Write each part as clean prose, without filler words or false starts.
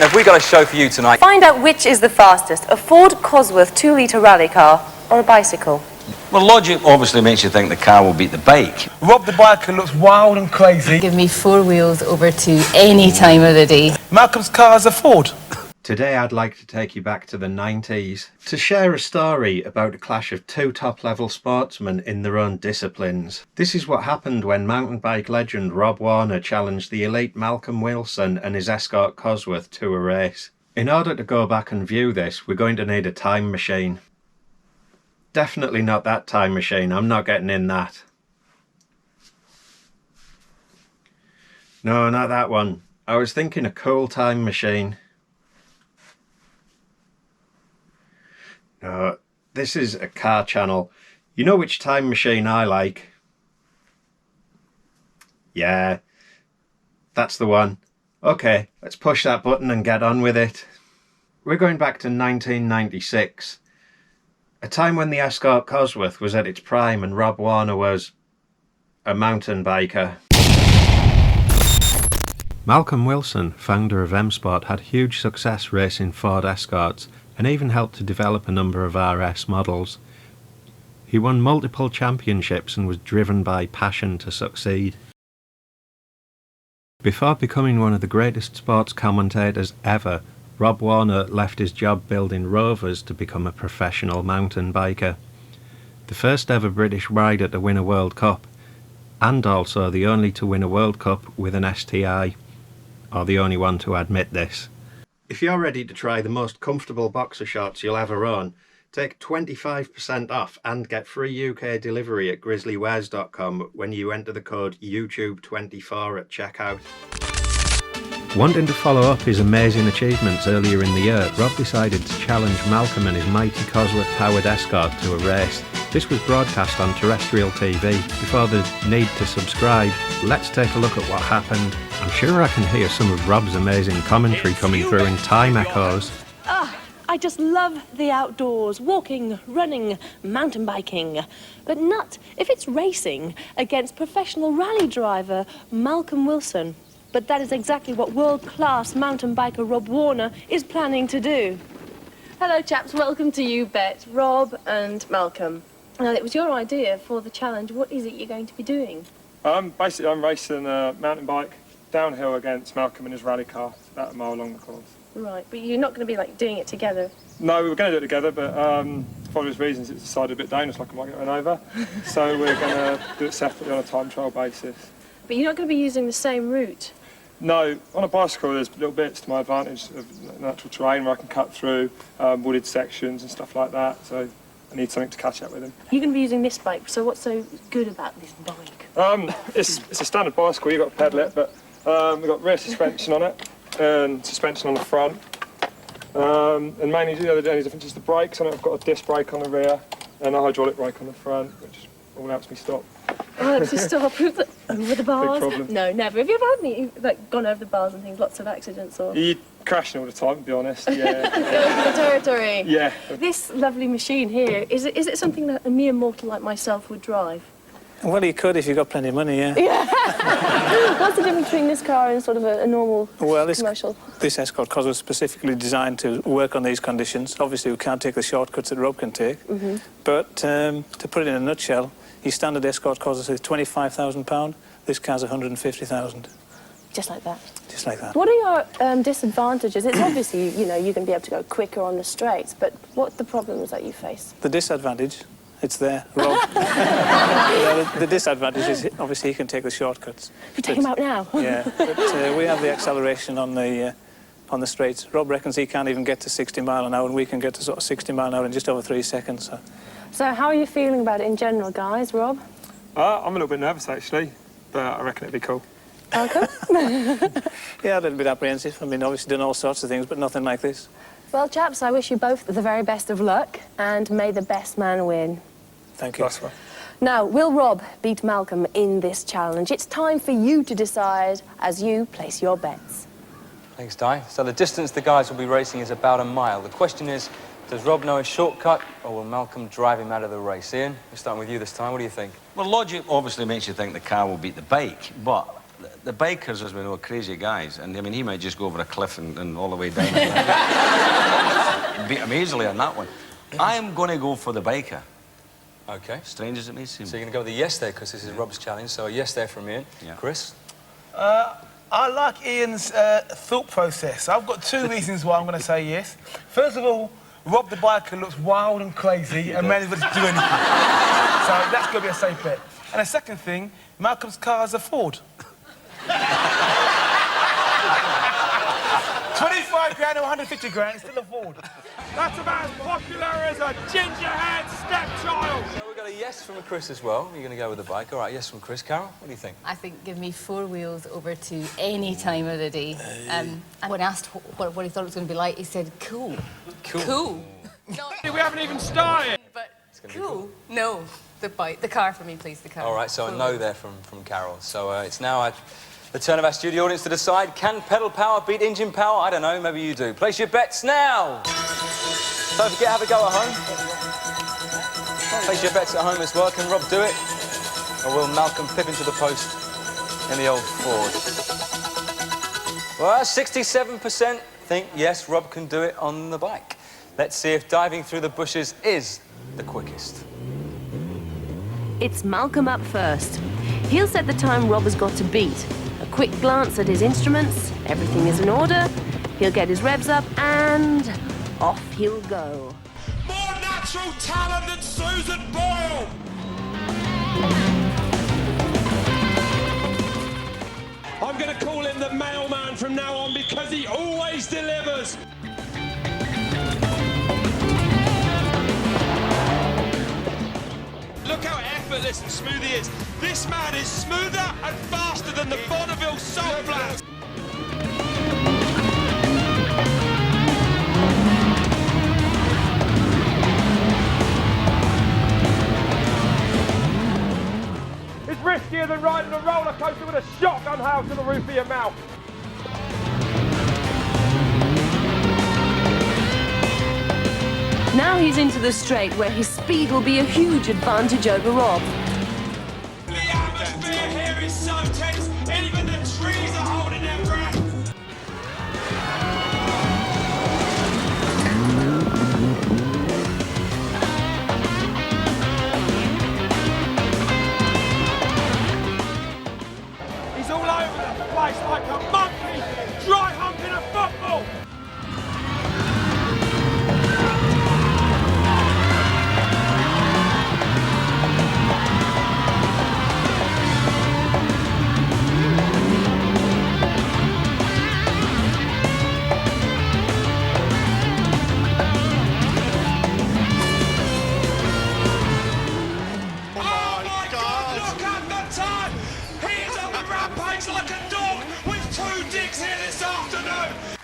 Have we got a show for you tonight? Find out which is the fastest, a Ford Cosworth 2-litre rally car or a bicycle. Well, logic obviously makes you think the car will beat the bike. Rob the biker looks wild and crazy. Give me 4 wheels over to any time of the day. Malcolm's car is a Ford. Today I'd like to take you back to the 90s to share a story about a clash of two top-level sportsmen in their own disciplines. This is what happened when mountain bike legend Rob Warner challenged the elite Malcolm Wilson and his Escort Cosworth to a race. In order to go back and view this, we're going to need a time machine. Definitely not that time machine, I'm not getting in that. No, not that one. I was thinking a cool time machine. No, this is a car channel. You know which time machine I like? Yeah, that's the one. Okay, let's push that button and get on with it. We're going back to 1996. A time when the Escort Cosworth was at its prime and Rob Warner was a mountain biker. Malcolm Wilson, founder of M-Sport, had huge success racing Ford Escorts and even helped to develop a number of RS models. He won multiple championships and was driven by passion to succeed. Before becoming one of the greatest sports commentators ever, Rob Warner left his job building Rovers to become a professional mountain biker. The first ever British rider to win a World Cup, and also the only to win a World Cup with an STI, or the only one to admit this. If you're ready to try the most comfortable boxer shorts you'll ever own, take 25% off and get free UK delivery at grizzlywears.com when you enter the code YouTube24 at checkout. Wanting to follow up his amazing achievements earlier in the year, Rob decided to challenge Malcolm and his mighty Cosworth-powered Escort to a race. This was broadcast on terrestrial TV. Before the need to subscribe, let's take a look at what happened. I'm sure I can hear some of Rob's amazing commentary coming through in time echoes. I just love the outdoors, walking, running, mountain biking. But not if it's racing against professional rally driver Malcolm Wilson. But that is exactly what world-class mountain biker Rob Warner is planning to do. Hello, chaps. Welcome to You Bet, Rob and Malcolm. Now, it was your idea for the challenge. What is it you're going to be doing? Basically, I'm racing a mountain bike downhill against Malcolm in his rally car. It's about a mile along the course. Right, but you're not going to be, like, doing it together? No, we were going to do it together, but for obvious reasons, it's decided a bit dangerous, like I might get run over. So we're going to do it separately on a time trial basis. But you're not going to be using the same route? No, on a bicycle there's little bits to my advantage of natural terrain where I can cut through wooded sections and stuff like that, so I need something to catch up with him. You're going to be using this bike, so what's so good about this bike? It's a standard bicycle, you've got to pedal it, but we've got rear suspension on it and suspension on the front. And mainly the only difference is the brakes on it. I've got a disc brake on the rear and a hydraulic brake on the front, which all helps me stop. Oh, helps you stop over the bars? Big problem. No, never. Have you ever had any, like, gone over the bars and things, lots of accidents or...? You're crashing all the time, to be honest, yeah. Going for the territory? Yeah. This lovely machine here, is it something that a mere mortal like myself would drive? Well, you could if you've got plenty of money, yeah. Yeah. What's the difference between this car and sort of a normal commercial? This Escort Cosworth was specifically designed to work on these conditions. Obviously, we can't take the shortcuts that Rob can take. Mm-hmm. But to put it in a nutshell, your standard Escort Cosworth is £25,000. This car's £150,000. Just like that? Just like that. What are your disadvantages? It's obviously, you know, you're going to be able to go quicker on the straights, but what are the problems that you face? The disadvantage, it's there, Rob. The disadvantage is, obviously, he can take the shortcuts. You take him out now? Yeah, but we have the acceleration on the straights. Rob reckons he can't even get to 60 mile an hour, and we can get to sort of 60 mile an hour in just over 3 seconds. So how are you feeling about it in general, guys? Rob? I'm a little bit nervous, actually, but I reckon it'd be cool. Malcolm? Yeah, a little bit apprehensive. I mean, obviously done all sorts of things, but nothing like this. Well, chaps, I wish you both the very best of luck, and may the best man win. Thank you. Nice one. Now, will Rob beat Malcolm in this challenge? It's time for you to decide as you place your bets. Thanks, Di. So the distance the guys will be racing is about a mile. The question is, does Rob know a shortcut, or will Malcolm drive him out of the race? Ian, we're starting with you this time. What do you think? Well, logic obviously makes you think the car will beat the bike, but the bikers, as we know, are crazy guys. And, I mean, he might just go over a cliff and all the way down. Beat him easily on that one. I am going to go for the biker. OK. Strange as it may seem. So you're going to go with a yes there, because this is Rob's challenge. So a yes there from Ian. Yeah. Chris? I like Ian's thought process. I've got two reasons why I'm going to say yes. First of all, Rob the biker looks wild and crazy and man is ready to do anything. So that's going to be a safe bet. And the second thing, Malcolm's car is a Ford. 25 grand or 150 grand, it's still a Ford. That's about as popular as a ginger-haired stepchild. So we've got a yes from a Chris as well. You're going to go with the bike. All right, yes from Chris. Carol, what do you think? I think give me 4 wheels over to any time of the day. And when asked what he thought it was going to be like, he said, cool. Cool. We haven't even started. But cool? No. The bike. The car for me, please, the car. All right, so a no there from Carol. So it's now the turn of our studio audience to decide, can pedal power beat engine power? I don't know, maybe you do. Place your bets now! Don't forget, have a go at home. Place your bets at home as well. Can Rob do it? Or will Malcolm pip into the post in the old Ford? Well, 67% think, yes, Rob can do it on the bike. Let's see if diving through the bushes is the quickest. It's Malcolm up first. He'll set the time Rob has got to beat. A quick glance at his instruments, everything is in order. He'll get his revs up and off he'll go. More natural talent than Susan Boyle! I'm going to call him the mailman from now on because he always delivers. Look how effortless and smooth he is. This man is smoother and faster than the Bonneville Salt Flats. It's riskier than riding a roller coaster with a shotgun housed to the roof of your mouth. Now he's into the straight where his speed will be a huge advantage over Rob. The atmosphere here is so tense, even the trees are holding their breath. He's all over the place like a monkey, dry humping a football.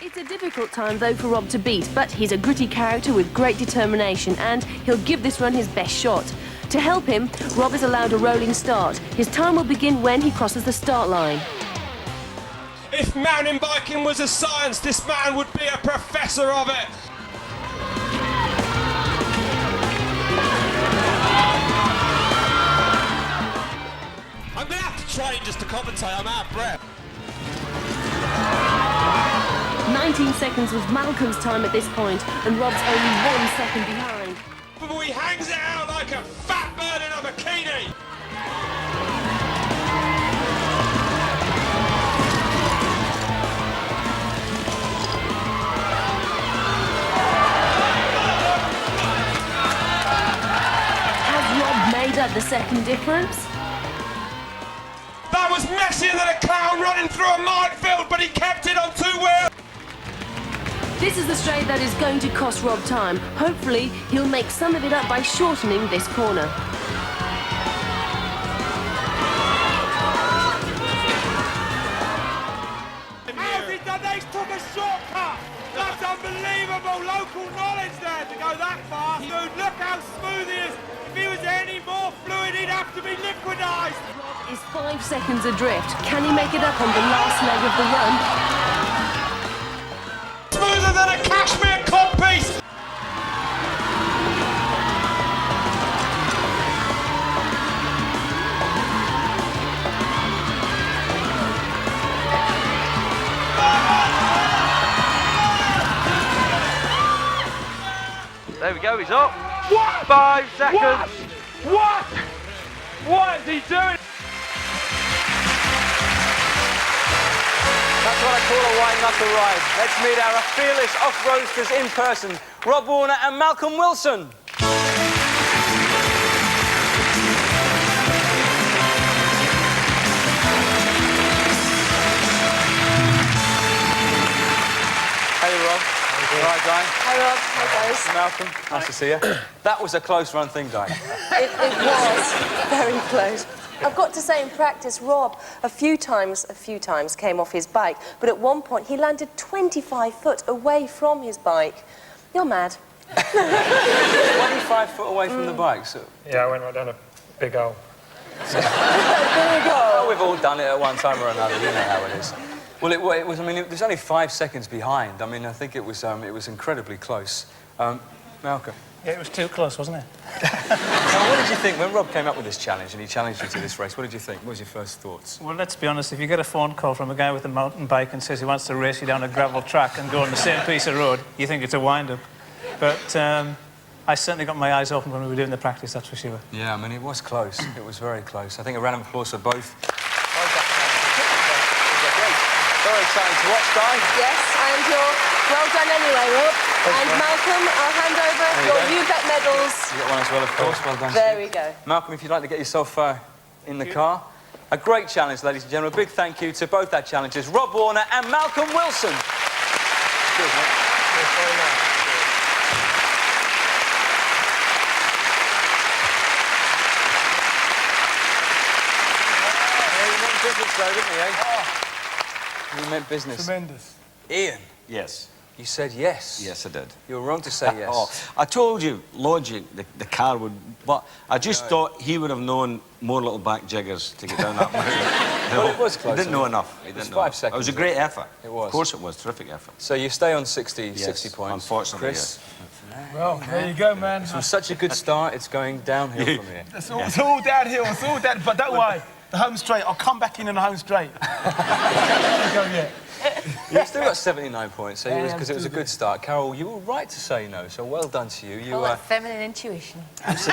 It's a difficult time though for Rob to beat, but he's a gritty character with great determination and he'll give this run his best shot. To help him, Rob is allowed a rolling start. His time will begin when he crosses the start line. If mountain biking was a science, this man would be a professor of it. I'm going to have to train just to commentate, I'm out of breath. 19 seconds was Malcolm's time at this point, and Rob's only 1 second behind. But he hangs it out like a fat bird in a bikini. Has Rob made up the second difference? That was messier than a clown running through a minefield, but he kept it on 2 wheels. This is the straight that is going to cost Rob time. Hopefully, he'll make some of it up by shortening this corner. How's he done that? He's took a shortcut. That's unbelievable local knowledge there to go that far. Dude, look how smooth he is. If he was any more fluid, he'd have to be liquidized. Rob is 5 seconds adrift. Can he make it up on the last leg of the run? Smoother than a cashmere codpiece! There we go, he's up. What? 5 seconds. What? What is he doing? That's what I call a white-knuckle ride. Let's meet our fearless off-roadsters in person, Rob Warner and Malcolm Wilson. Hey, Rob. All right, Di? Hi, Rob. Hi, guys. Malcolm, nice to see you. That was a close-run thing, Di. It was very close. I've got to say, in practice, Rob a few times came off his bike, but at one point he landed 25 foot away from his bike. You're mad. 25 foot away from the bike, so... Yeah, I went right down a big hole. Oh, we've all done it at one time or another, you know how it is. Well, it was, I mean, it was only 5 seconds behind. I mean, I think it was incredibly close. Malcolm? Yeah, it was too close, wasn't it? Now, what did you think when Rob came up with this challenge and he challenged you to this race? What did you think? What was your first thoughts? Well, let's be honest, if you get a phone call from a guy with a mountain bike and says he wants to race you down a gravel track and go on the same piece of road, you think it's a wind-up. But I certainly got my eyes open when we were doing the practice, that's for sure. Yeah, I mean, it was close. It was very close. I think a round of applause for both. Very exciting to watch, Di. Yes, and you're well done anyway, Rob. And Malcolm, I'll hand over your You Bet medals. You got one as well, of course. Well done. There we go. Malcolm, if you'd like to get yourself in the car. A great challenge, ladies and gentlemen. A big thank you to both our challengers, Rob Warner and Malcolm Wilson. Cheers, mate. Thanks very much. You meant business, though, didn't you, eh? You meant business. Tremendous. Ian, Yes. you said yes. Yes, I did. You were wrong to say yes. Oh, I told you, logic, the car would... But I just thought he would have known more little back jiggers to get down that mountain. Well, it was close. He didn't know enough. He It was didn't know 5 enough. seconds. It was a great effort. It was. Of course it was. Terrific effort. So you stay on 60 Yes, points. unfortunately, Chris, Well, there you go, man. from such a good start, it's going downhill from here. It's all downhill. It's all down. But don't worry. The home straight. I'll come back in on the home straight. Go yet. You've still got 79 points, so Yeah, because it was a good start. Carol, you were right to say no, so well done to you. You Oh, like feminine intuition. It's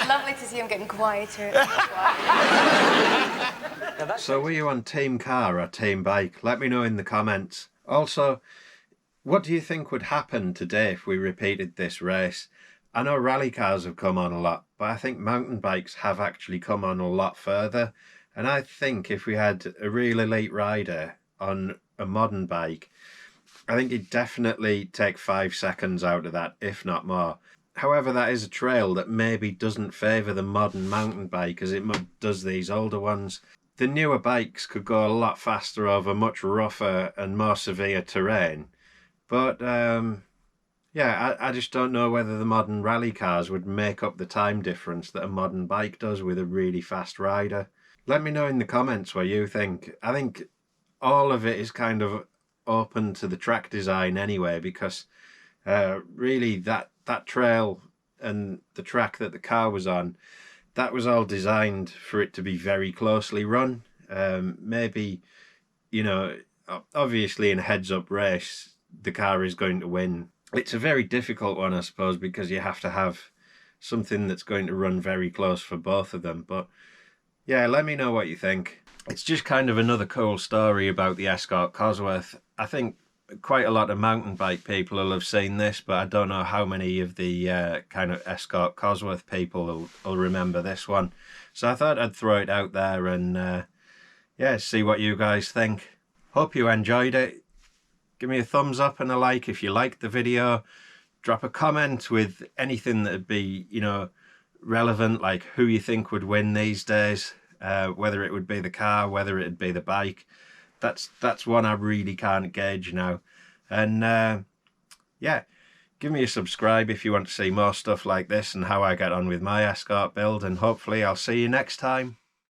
lovely to see him getting quieter. So were you on team car or team bike? Let me know in the comments. Also, what do you think would happen today if we repeated this race? I know rally cars have come on a lot, but I think mountain bikes have actually come on a lot further. And I think if we had a real elite rider on a modern bike, I think he'd definitely take 5 seconds out of that, if not more. However, that is a trail that maybe doesn't favour the modern mountain bike as it does these older ones. The newer bikes could go a lot faster over much rougher and more severe terrain. But, yeah, I just don't know whether the modern rally cars would make up the time difference that a modern bike does with a really fast rider. Let me know in the comments what you think. I think all of it is kind of open to the track design anyway, because really that trail and the track that the car was on, that was all designed for it to be very closely run. Maybe, you know, obviously in a heads-up race, the car is going to win. It's a very difficult one, I suppose, because you have to have something that's going to run very close for both of them. But yeah, let me know what you think. It's just kind of another cool story about the Escort Cosworth. I think quite a lot of mountain bike people will have seen this, but I don't know how many of the kind of Escort Cosworth people will remember this one. So I thought I'd throw it out there and yeah, see what you guys think. Hope you enjoyed it. Give me a thumbs up and a like if you liked the video. Drop a comment with anything that would be, you know, relevant, like who you think would win these days, whether it would be the car, whether it'd be the bike. That's one I really can't gauge now. And yeah, give me a subscribe if you want to see more stuff like this and how I get on with my Escort build, and hopefully I'll see you next time.